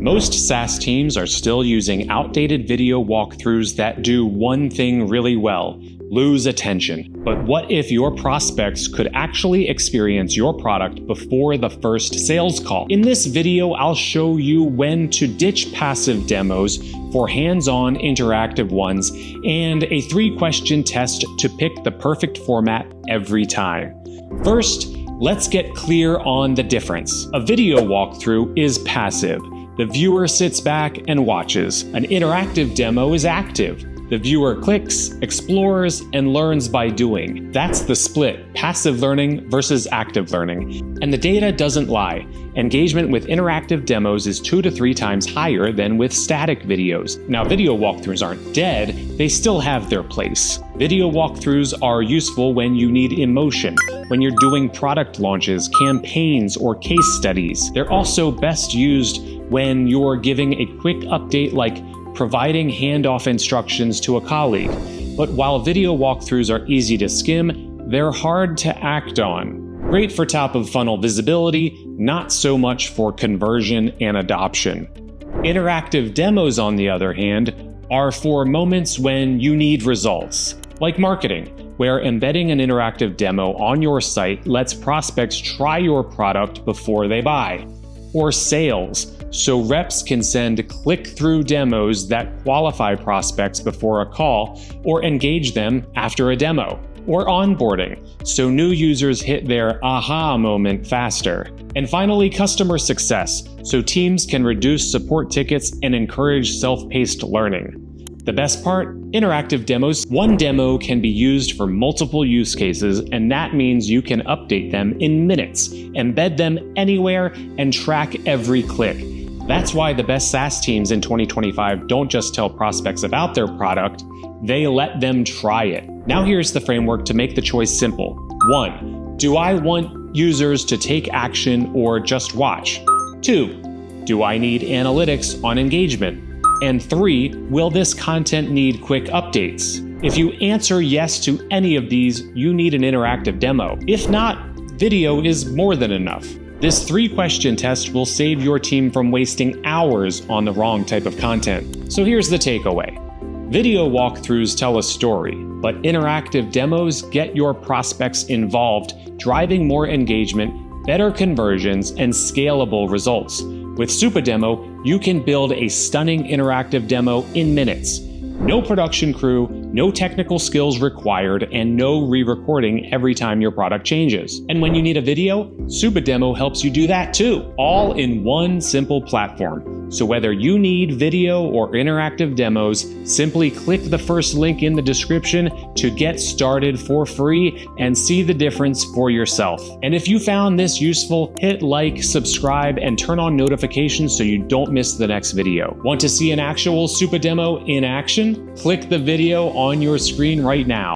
Most SaaS teams are still using outdated video walkthroughs that do one thing really well: lose attention. But what if your prospects could actually experience your product before the first sales call? In this video, I'll show you when to ditch passive demos for hands-on interactive ones, and a 3-question test to pick the perfect format every time. First, let's get clear on the difference. A video walkthrough is passive. The viewer sits back and watches. An interactive demo is active. The viewer clicks, explores, and learns by doing. That's the split: passive learning versus active learning. And the data doesn't lie. Engagement with interactive demos is 2 to 3 times higher than with static videos. Now, video walkthroughs aren't dead, they still have their place. Video walkthroughs are useful when you need emotion, when you're doing product launches, campaigns, or case studies. They're also best used when you're giving a quick update, like providing handoff instructions to a colleague. But while video walkthroughs are easy to skim, they're hard to act on. Great for top of funnel visibility, not so much for conversion and adoption. Interactive demos, on the other hand, are for moments when you need results, like marketing, where embedding an interactive demo on your site lets prospects try your product before they buy. Or sales, so reps can send click-through demos that qualify prospects before a call or engage them after a demo. Or onboarding, so new users hit their aha moment faster. And finally, customer success, so teams can reduce support tickets and encourage self-paced learning. The best part? Interactive demos. One demo can be used for multiple use cases, and that means you can update them in minutes, embed them anywhere, and track every click. That's why the best SaaS teams in 2025 don't just tell prospects about their product, they let them try it. Now here's the framework to make the choice simple. 1. Do I want users to take action or just watch? 2. Do I need analytics on engagement? And 3, will this content need quick updates? If you answer yes to any of these, you need an interactive demo. If not, video is more than enough. This 3-question test will save your team from wasting hours on the wrong type of content. So here's the takeaway. Video walkthroughs tell a story, but interactive demos get your prospects involved, driving more engagement, better conversions, and scalable results. With Supademo, you can build a stunning interactive demo in minutes. No production crew, no technical skills required, and no re-recording every time your product changes. And when you need a video, Supademo helps you do that too, all in one simple platform. So whether you need video or interactive demos, simply click the first link in the description to get started for free and see the difference for yourself. And if you found this useful, hit like, subscribe, and turn on notifications so you don't miss the next video. Want to see an actual Supademo in action? Click the video on your screen right now.